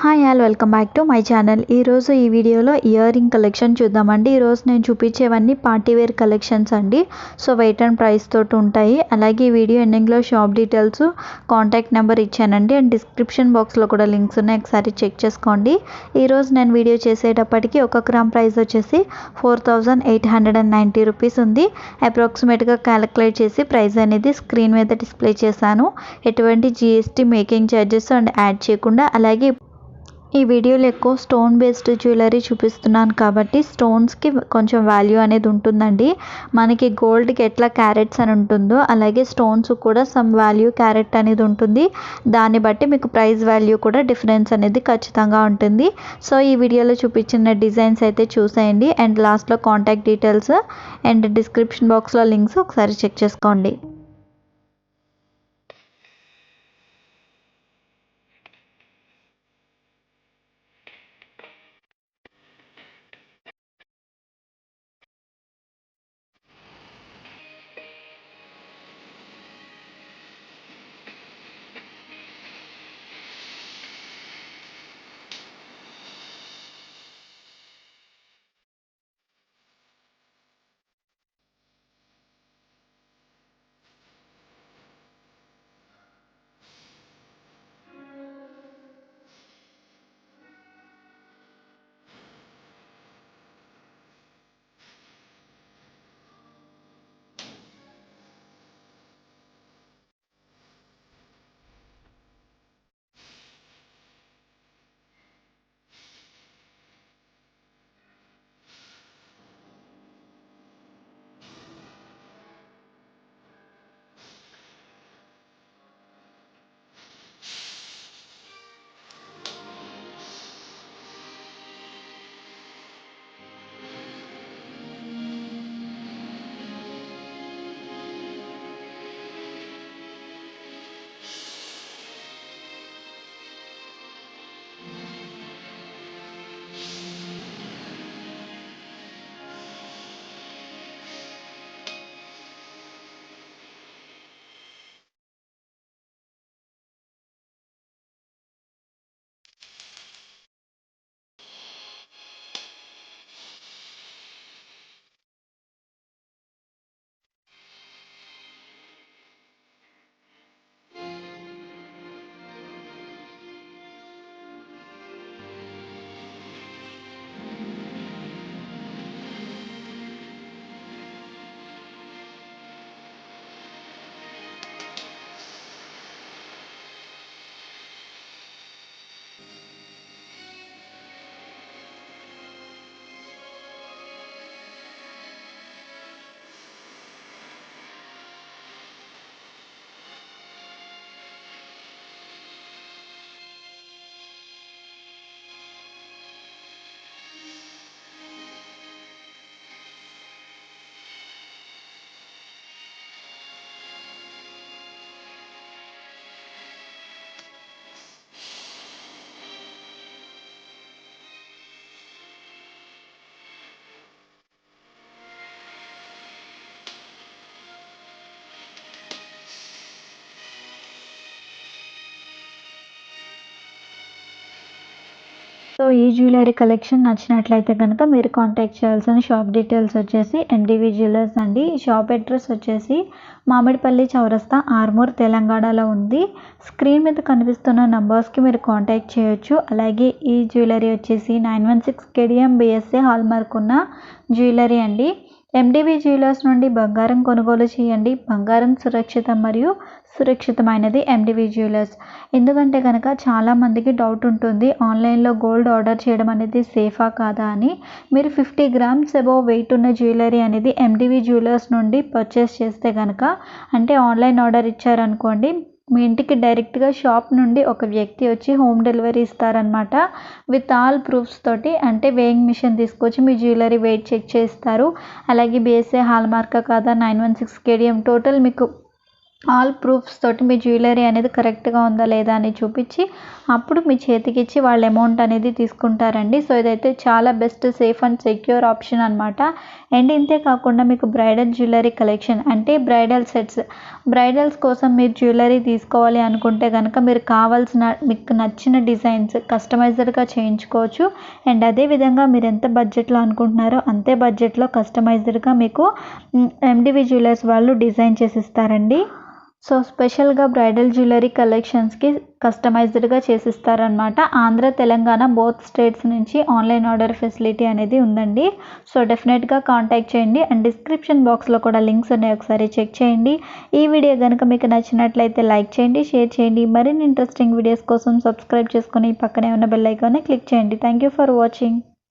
Hi all welcome back to my channel. ఈరోజు ఈ వీడియోలో ఇయర్ రింగ్ కలెక్షన్ చూద్దామండి. ఈరోజు నేను చూపించేవన్నీ పార్టీ వేర్ కలెక్షన్స్ అండి. సో వెయిట్ అండ్ ప్రైస్ తోటి ఉంటాయి. అలాగే ఈ వీడియో ఎండింగ్లో షాప్ డీటెయిల్స్, కాంటాక్ట్ నెంబర్ ఇచ్చానండి. అండ్ డిస్క్రిప్షన్ బాక్స్లో కూడా లింక్స్ ఉన్నాయి, ఒకసారి చెక్ చేసుకోండి. ఈరోజు నేను వీడియో చేసేటప్పటికి 1 గ్రామ్ ప్రైస్ వచ్చేసి 4890 రూపీస్ ఉంది. అప్రాక్సిమేట్గా క్యాలిక్యులేట్ చేసి ప్రైస్ అనేది స్క్రీన్ మీద డిస్ప్లే చేశాను. ఎటువంటి GST, making charges and add చేయకుండా. అలాగే ఈ వీడియోలో ఎక్కువ స్టోన్ బేస్డ్ జ్యువెలరీ చూపిస్తున్నాను కాబట్టి స్టోన్స్కి కొంచెం వాల్యూ అనేది ఉంటుందండి. మనకి గోల్డ్కి ఎట్లా క్యారెట్స్ అని ఉంటుందో అలాగే స్టోన్స్ కూడా సమ్ వాల్యూ క్యారెట్ అనేది ఉంటుంది. దాన్ని బట్టి మీకు ప్రైస్ వాల్యూ కూడా డిఫరెన్స్ అనేది ఖచ్చితంగా ఉంటుంది. సో ఈ వీడియోలో చూపించిన డిజైన్స్ అయితే చూసేయండి. అండ్ లాస్ట్లో కాంటాక్ట్ డీటెయిల్స్ అండ్ డిస్క్రిప్షన్ బాక్స్లో లింక్స్ ఒకసారి చెక్ చేసుకోండి. సో ఈ జ్యువెలరీ కలెక్షన్ నచ్చినట్లయితే కనుక మీరు కాంటాక్ట్ చేయాల్సిన షాప్ డీటెయిల్స్ వచ్చేసి ఎన్డీవీ జ్యువెలర్స్ అండి. ఈ షాప్ అడ్రస్ వచ్చేసి మామిడిపల్లి చౌరస్తా, ఆర్మూర్, తెలంగాణలో ఉంది. స్క్రీన్ మీద కనిపిస్తున్న నంబర్స్కి మీరు కాంటాక్ట్ చేయొచ్చు. అలాగే ఈ జ్యువెలరీ వచ్చేసి 916 కేడిఎం బిఎస్ఏ హాల్ మార్క్ ఉన్న జ్యువెలరీ అండి. ఎండివి జ్యువెలర్స్ నుండి బంగారం కొనుగోలు చేయండి. బంగారం సురక్షితం మరియు సురక్షితమైనది ఎండివి జ్యువెలర్స్. ఎందుకంటే కనుక చాలామందికి డౌట్ ఉంటుంది, ఆన్లైన్లో గోల్డ్ ఆర్డర్ చేయడం అనేది సేఫా కాదా అని. మీరు 50 గ్రామ్స్ అబోవ్ వెయిట్ ఉన్న జ్యువెలరీ అనేది ఎండివి జ్యువెలర్స్ నుండి పర్చేస్ చేస్తే కనుక, అంటే ఆన్లైన్ ఆర్డర్ ఇచ్చారనుకోండి, మీ ఇంటికి డైరెక్ట్గా షాప్ నుండి ఒక వ్యక్తి వచ్చి హోమ్ డెలివరీ ఇస్తారనమాట. విత్ ఆల్ ప్రూఫ్స్ తోటి, అంటే వేయింగ్ మిషన్ తీసుకొచ్చి మీ జ్యువెలరీ వెయిట్ చెక్ చేస్తారు. అలాగే బిఎస్ఏ హాల్ మార్కా కాదా, 916 కేడిఎం టోటల్ మీకు ఆల్ ప్రూఫ్స్ తోటి మీ జ్యువెలరీ అనేది కరెక్ట్గా ఉందా లేదా అని చూపించి అప్పుడు మీ చేతికిచ్చి వాళ్ళు అమౌంట్ అనేది తీసుకుంటారండి. సో ఇదైతే చాలా best, safe and secure option అనమాట. అండ్ ఇంతే కాకుండా మీకు బ్రైడల్ జ్యువెలరీ కలెక్షన్ అంటే బ్రైడల్ సెట్స్, బ్రైడల్స్ కోసం మీరు జ్యువెలరీ తీసుకోవాలి అనుకుంటే కనుక మీరు కావాల్సిన మీకు నచ్చిన డిజైన్స్ కస్టమైజ్డ్గా చేయించుకోవచ్చు. అండ్ అదేవిధంగా మీరు ఎంత బడ్జెట్లో అనుకుంటున్నారో అంతే బడ్జెట్లో కస్టమైజ్డ్గా మీకు ఎండివి జ్యువెలర్స్ వాళ్ళు డిజైన్ చేసి ఇస్తారండి. సో స్పెషల్గా బ్రైడల్ జ్యువెలరీ కలెక్షన్స్కి కస్టమైజ్డ్గా చేసిస్తారనమాట. ఆంధ్ర తెలంగాణ బోత్ స్టేట్స్ నుంచి ఆన్లైన్ ఆర్డర్ ఫెసిలిటీ అనేది ఉందండి. సో డెఫినెట్గా కాంటాక్ట్ చేయండి. అండ్ డిస్క్రిప్షన్ బాక్స్లో కూడా లింక్స్ ఉన్నాయి, ఒకసారి చెక్ చేయండి. ఈ వీడియో కనుక మీకు నచ్చినట్లయితే లైక్ చేయండి, షేర్ చేయండి. మరిన్ని ఇంట్రెస్టింగ్ వీడియోస్ కోసం సబ్స్క్రైబ్ చేసుకొని పక్కనే ఉన్న బెల్ ఐకాన్ని క్లిక్ చేయండి. Thank you for watching.